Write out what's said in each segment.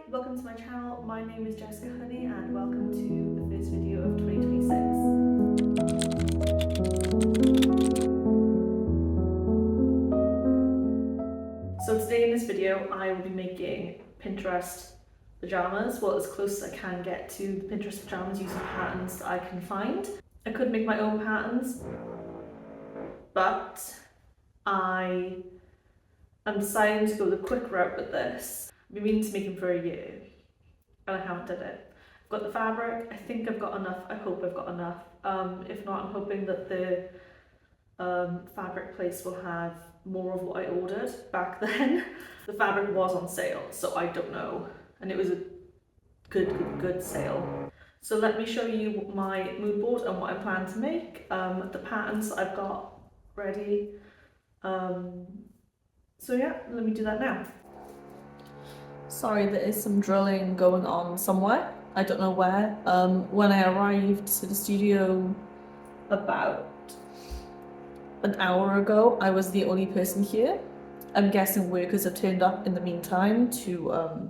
welcome to my channel. My name is Jessica Honey and welcome to the first video of 2026. So today in this video I will be making Pinterest pajamas, well as close as I can get to the Pinterest pajamas using patterns that I can find. I could make my own patterns, but I am deciding to go the quick route with this. I've been meaning to make them for a year and I haven't done it. I've got the fabric, I think I've got enough, I hope I've got enough. If not, I'm hoping that the fabric place will have more of what I ordered back then. The fabric was on sale, so I don't know. And it was a good sale. So let me show you my mood board and what I plan to make, the patterns I've got ready. So yeah, let me do that now. Sorry, there is some drilling going on somewhere. I don't know where. When I arrived to the studio about an hour ago, I was the only person here. I'm guessing workers have turned up in the meantime to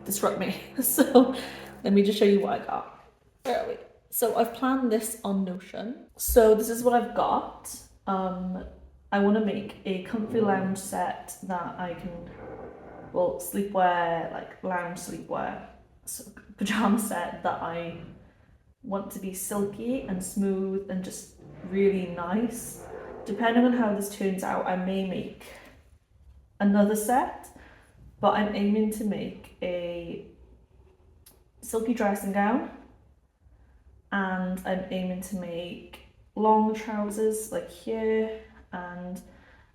disrupt me. So let me just show you what I got. Where are we? So I've planned this on Notion. So this is what I've got. I want to make a comfy lounge set that I can, well, sleepwear, like lounge sleepwear, so pajama set that I want to be silky and smooth and just really nice. Depending on how this turns out, I may make another set, but I'm aiming to make a silky dressing gown, and I'm aiming to make long trousers like here and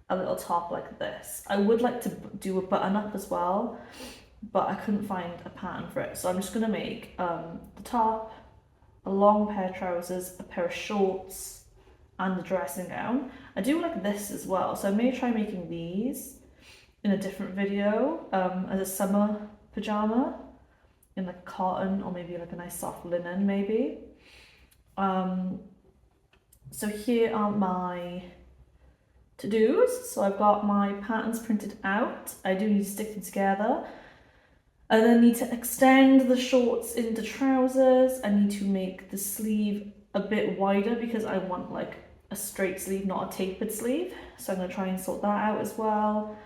a little top like this. I would like to do a button up as well, but I couldn't find a pattern for it. So I'm just gonna make the top, a long pair of trousers, a pair of shorts, and the dressing gown. I do like this as well, so I may try making these in a different video as a summer pajama in like cotton or maybe like a nice soft linen maybe. So here are my to-dos. So I've got my patterns printed out. I do need to stick them together. I then need to extend the shorts into trousers. I need to make the sleeve a bit wider because I want like a straight sleeve, not a tapered sleeve. So I'm going to try and sort that out as well.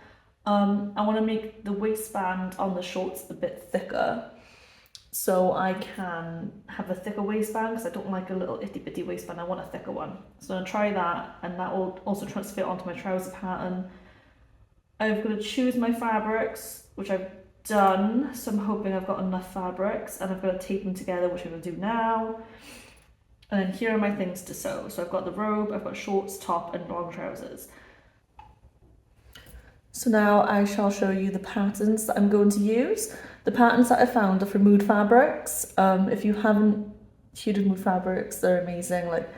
I want to make the waistband on the shorts a bit thicker so I can have a thicker waistband because I don't like a little itty bitty waistband. I want a thicker one. So I'm going to try that, and that will also transfer onto my trouser pattern. I've got to choose my fabrics, which I've done, so I'm hoping I've got enough fabrics, and I've got to tape them together, which I'm going to do now. And then here are my things to sew. So I've got the robe, I've got shorts, top, and long trousers. So now I shall show you the patterns that I'm going to use. The patterns that I found are for Mood Fabrics. If you haven't heard of Mood Fabrics, they're amazing. Like,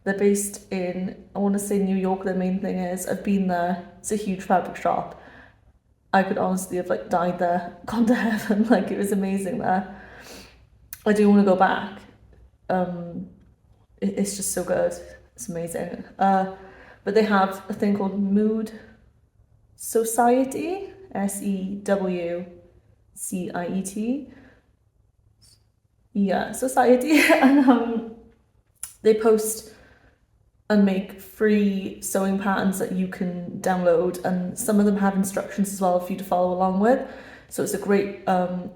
they're based in, I want to say New York, their main thing is. I've been there, it's a huge fabric shop. I could honestly have like died there, gone to heaven, like it was amazing there. I do want to go back. It's just so good, it's amazing. But they have a thing called Mood Society, SEWCIET. Yeah, Society. And they post and make free sewing patterns that you can download, and some of them have instructions as well for you to follow along with. So it's a great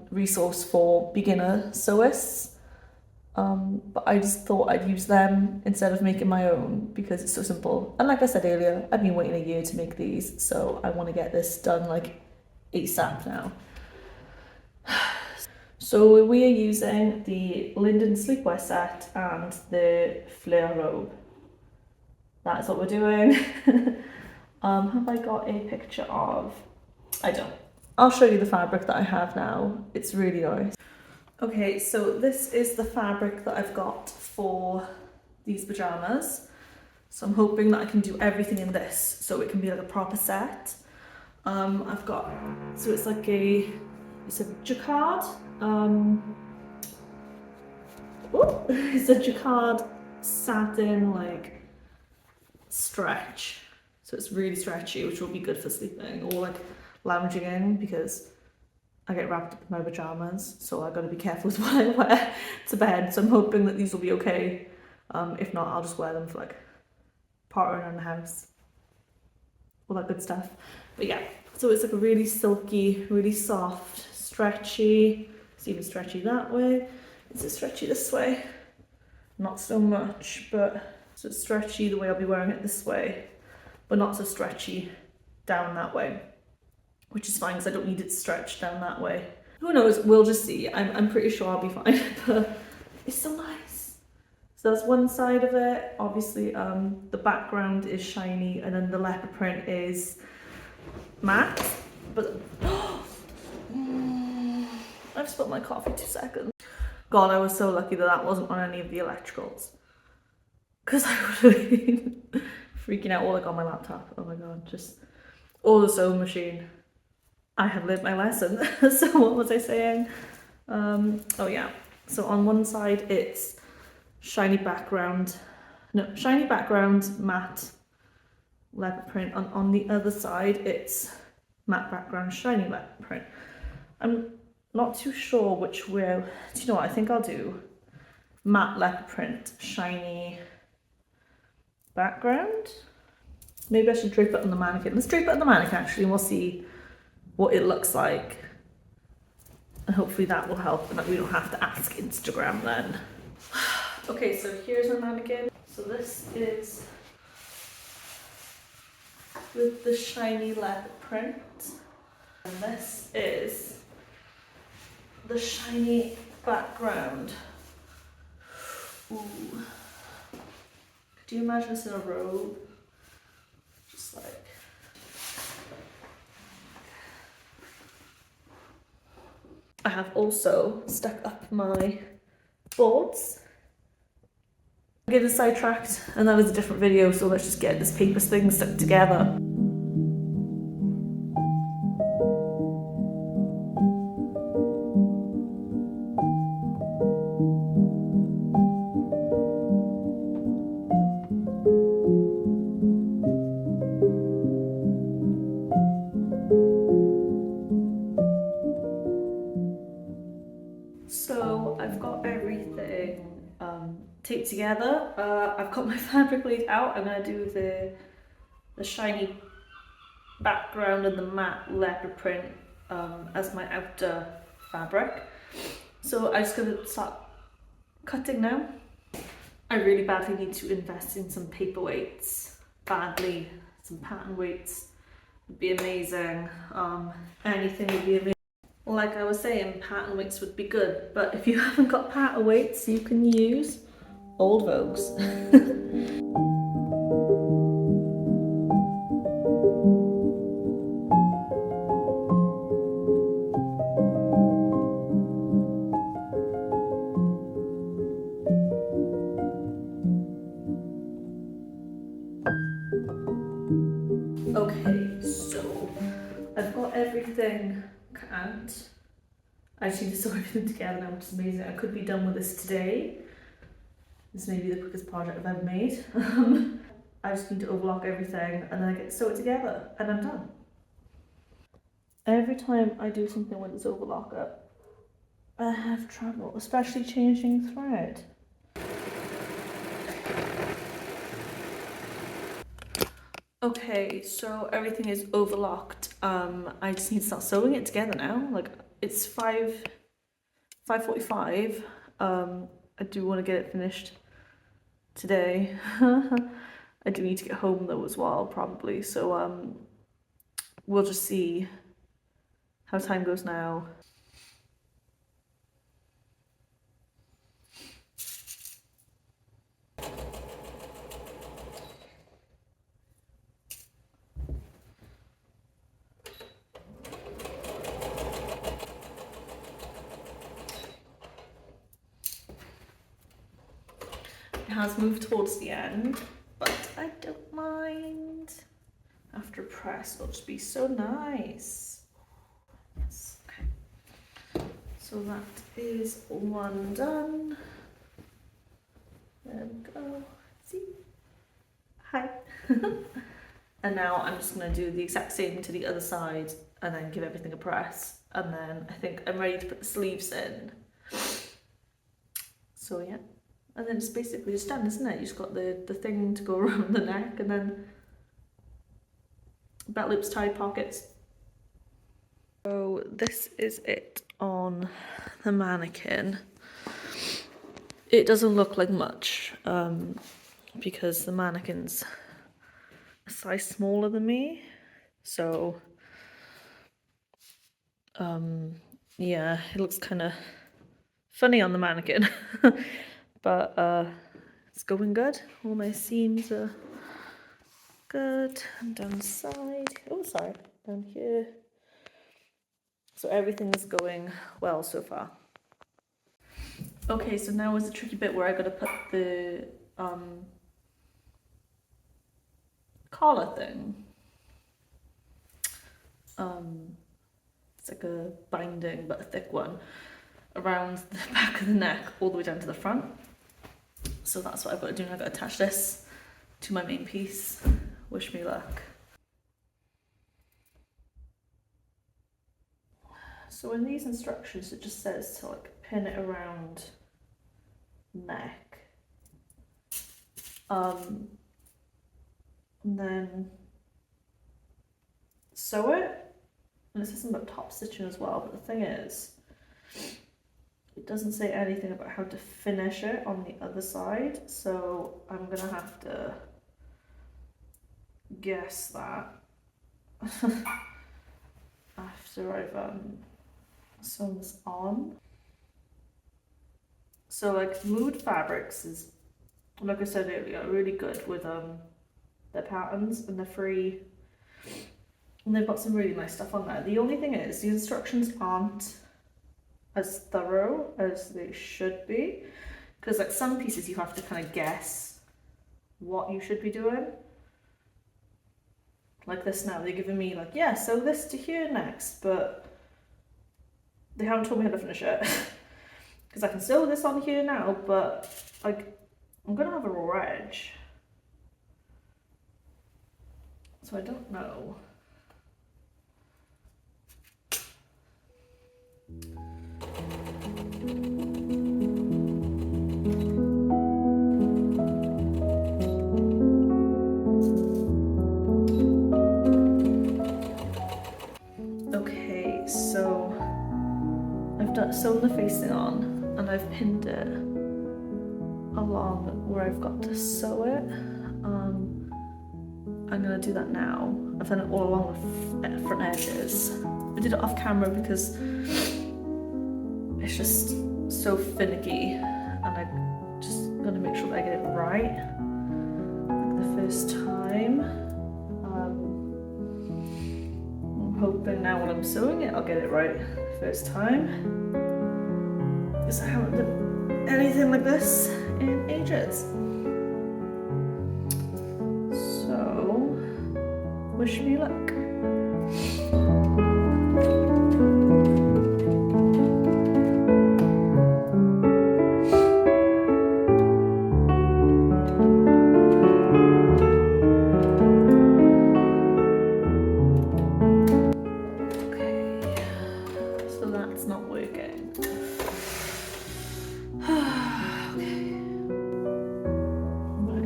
resource for beginner sewists. But I just thought I'd use them instead of making my own because it's so simple. And like I said earlier, I've been waiting a year to make these, so I want to get this done like ASAP now. So we are using the Linden sleepwear set and the flare robe. That's what we're doing. Have I got a picture of? I don't. I'll show you the fabric that I have now. It's really nice. Okay, so this is the fabric that I've got for these pajamas. So I'm hoping that I can do everything in this so it can be like a proper set. I've got, so it's like it's a jacquard. It's a jacquard satin like stretch. So it's really stretchy, which will be good for sleeping or like lounging in because I get wrapped up in my pajamas, so I gotta be careful with what I wear to bed. So I'm hoping that these will be okay. If not, I'll just wear them for like part around the house, all that good stuff. But yeah, so it's like a really silky, really soft, stretchy. It's even stretchy that way. Is it stretchy this way? Not so much, but so it's stretchy the way I'll be wearing it this way, but not so stretchy down that way, which is fine because I don't need it stretched down that way. Who knows? We'll just see. I'm pretty sure I'll be fine, but it's so nice. So that's one side of it. Obviously, the background is shiny, and then the leopard print is matte. But I've spilled my coffee 2 seconds. God, I was so lucky that that wasn't on any of the electricals, because I would have been freaking out. All like on my laptop. Oh my god, just or the sewing machine. I have learned my lesson. So what was I saying? Oh yeah. So on one side it's shiny background, matte leopard print. On the other side it's matte background, shiny leopard print. I'm not too sure which way. Do you know what? I think I'll do matte leopard print, shiny background. Maybe I should drape it on the mannequin. Let's drape it on the mannequin actually, and we'll see what it looks like. And hopefully that will help and that we don't have to ask Instagram then. Okay, so here's our mannequin. So this is with the shiny leopard print. And this is the shiny background. Ooh. Could you imagine this in a robe? Just like. I have also stuck up my boards. I'm getting sidetracked, and that is a different video, so let's just get this paper thing stuck together. So I've got everything taped together. I've got my fabric laid out. I'm gonna do the shiny background and the matte leopard print as my outer fabric. So I'm just gonna start cutting now. I really badly need to invest in some paperweights. Badly, some pattern weights would be amazing. Anything would be amazing. Like I was saying, pattern weights would be good, but if you haven't got pattern weights, you can use old Vogues. Okay, so I've got everything cut. I just need to sew everything together now, which is amazing. I could be done with this today. This may be the quickest project I've ever made. I just need to overlock everything and then I get to sew it together and I'm done. Every time I do something with this overlocker, I have trouble, especially changing thread. Okay, so everything is overlocked. I just need to start sewing it together now. Like it's 5:45. I do want to get it finished today. I do need to get home though as well, probably. So we'll just see how time goes now. It has moved towards the end, but I don't mind. After press, it'll just be so nice. Yes, okay. So that is one done. There we go. See? Hi. And now I'm just going to do the exact same to the other side and then give everything a press and then I think I'm ready to put the sleeves in. So yeah, and then it's basically just done, isn't it? You just got the thing to go around the neck, and then belt loops, tied pockets. So this is it on the mannequin. It doesn't look like much because the mannequin's a size smaller than me, so yeah, it looks kind of funny on the mannequin. But it's going good. All my seams are good. And down the side, oh sorry, down here. So everything's going well so far. Okay, so now is the tricky bit where I gotta put the collar thing. It's like a binding, but a thick one, around the back of the neck all the way down to the front. So that's what I've got to do. I've got to attach this to my main piece. Wish me luck. So in these instructions it just says to like pin it around neck, and then sew it. And it says something about top stitching as well, but the thing is, it doesn't say anything about how to finish it on the other side, so I'm gonna have to guess that after I've sewn this on. So like Mood Fabrics is, like I said earlier, really good with their patterns, and they're free. And they've got some really nice stuff on there. The only thing is, the instructions aren't as thorough as they should be. Because like some pieces you have to kind of guess what you should be doing. Like this now, they're giving me like, yeah, sew this to here next, but they haven't told me how to finish it. Because I can sew this on here now, but like, I'm gonna have a raw edge. So I don't know. Okay, so I've sewn the facing on and I've pinned it along where I've got to sew it. I'm gonna do that now. I've done it all along the front edges. I did it off camera because it's just so finicky, and I'm just gonna make sure that I get it right like the first time. I'm hoping now when I'm sewing it, I'll get it right the first time, because I haven't done anything like this in ages. So, wish me luck.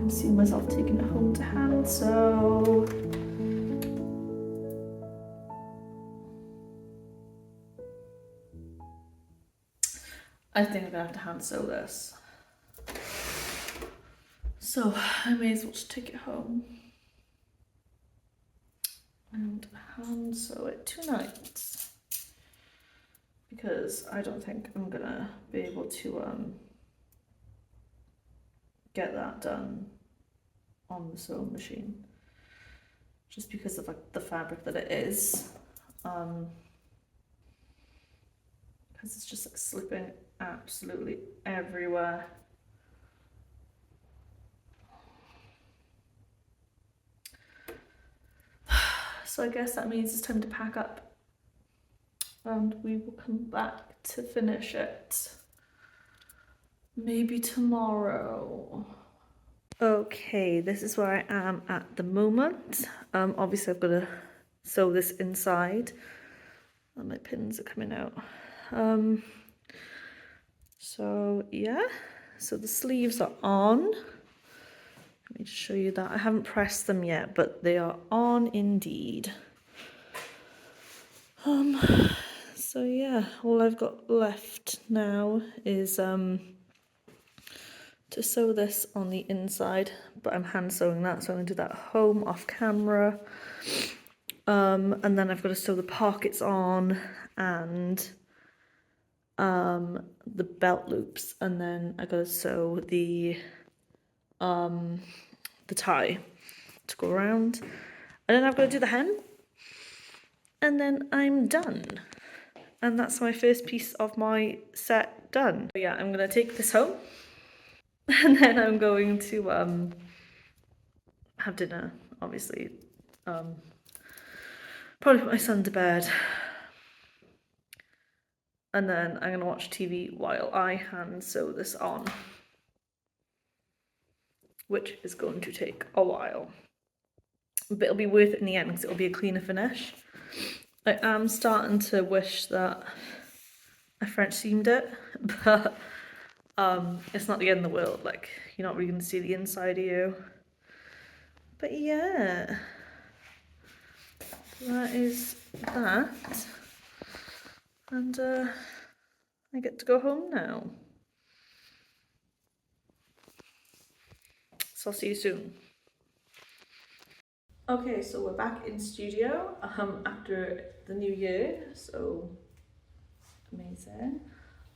See myself taking it home to hand, so I think I'm gonna have to hand sew this. So I may as well just take it home and hand sew it tonight, because I don't think I'm gonna be able to get that done on the sewing machine, just because of like the fabric that it is, because it's just like slipping absolutely everywhere. So I guess that means it's time to pack up, and we will come back to finish it maybe tomorrow. Okay, this is where I am at the moment. Obviously I've got to sew this inside. And my pins are coming out. So yeah, so the sleeves are on. Let me just show you that. I haven't pressed them yet, but they are on indeed. So yeah, all I've got left now is to sew this on the inside, but I'm hand sewing that, so I'm gonna do that at home off camera. And then I've got to sew the pockets on and the belt loops, and then I got to sew the tie to go around, and then I've got to do the hem, and then I'm done. And that's my first piece of my set done. So yeah, I'm gonna take this home, and then I'm going to have dinner, obviously. Probably put my son to bed, and then I'm gonna watch TV while I hand sew this on, which is going to take a while. But it'll be worth it in the end because it'll be a cleaner finish. I am starting to wish that I French seamed it, but it's not the end of the world. Like, you're not really going to see the inside of you. But yeah, that is that. And I get to go home now. So I'll see you soon. Okay, so we're back in studio after the new year, so amazing.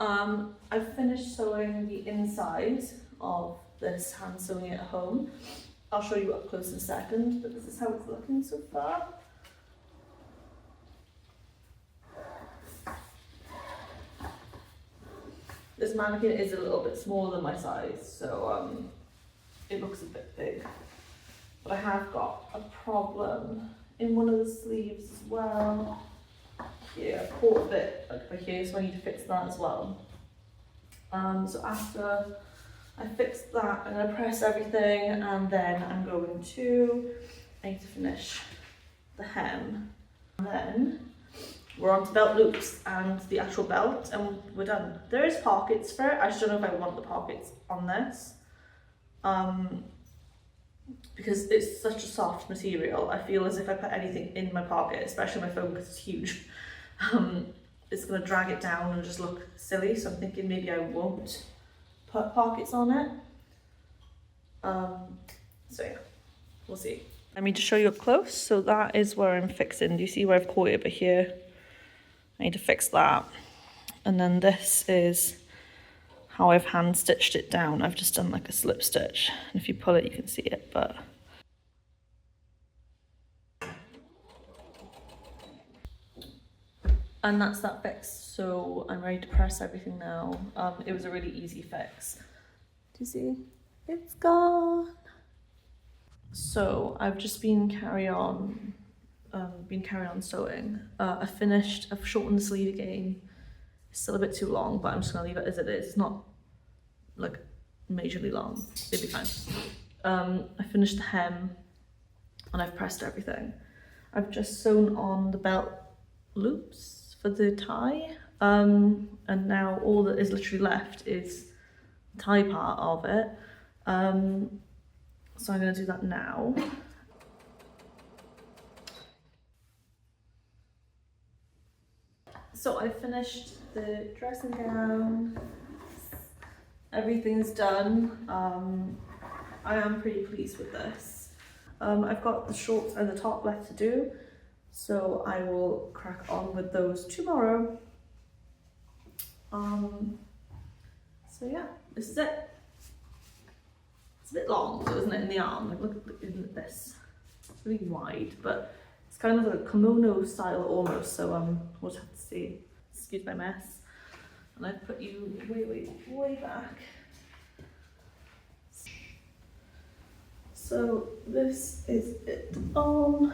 I've finished sewing the inside of this, hand sewing it at home. I'll show you up close in a second, but this is how it's looking so far. This mannequin is a little bit smaller than my size, so it looks a bit big. But I have got a problem in one of the sleeves as well. Yeah, I caught a bit like by here, so I need to fix that as well. So after I fix that, I'm gonna press everything, and then I need to finish the hem. And then we're on to belt loops and the actual belt, and we're done. There is pockets for it. I just don't know if I want the pockets on this. Because it's such a soft material, I feel as if I put anything in my pocket, especially my phone because it's huge, it's going to drag it down and just look silly, so I'm thinking maybe I won't put pockets on it. So yeah, we'll see. Let me just show you up close. So that is where I'm fixing. Do you see where I've caught it over here? I need to fix that. And then this is how I've hand stitched it down. I've just done like a slip stitch. And if you pull it, you can see it, but and that's that fixed, so I'm ready to press everything now. It was a really easy fix. Do you see? It's gone. So I've just been carry on sewing. I've shortened the sleeve again. It's still a bit too long, but I'm just gonna leave it as it is. It's not like majorly long. It'll be fine. I finished the hem and I've pressed everything. I've just sewn on the belt loops for the tie, and now all that is literally left is the tie part of it. So I'm going to do that now. So I finished the dressing gown. Everything's done. I am pretty pleased with this. I've got the shorts and the top left to do, so I will crack on with those tomorrow. So yeah, this is it. It's a bit long, though, isn't it, in the arm? Like, look at this. It's really wide, but it's kind of like a kimono style almost, so we'll just have to see. Excuse my mess. And I've put you way back. So this is it on.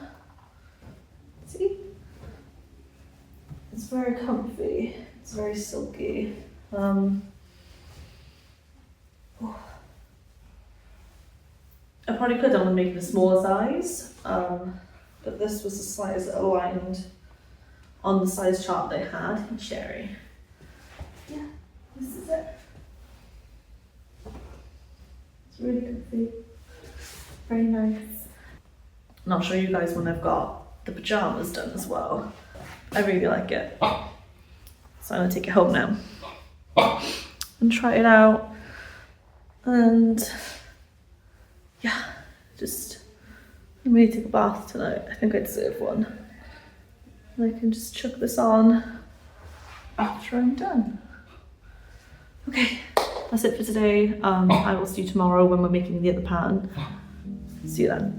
See? It's very comfy. It's very silky. I probably could have done with making a smaller size, but this was the size that aligned on the size chart they had in cherry. Yeah, this is it. It's really comfy. Very nice. And I'll show you guys when I've got the pajamas done as well. I really like it. So I'm gonna take it home now and try it out. And yeah, I'm ready to take a bath tonight. I think I deserve one. And I can just chuck this on after I'm done. Okay, that's it for today. I will see you tomorrow when we're making the other pan. See you then.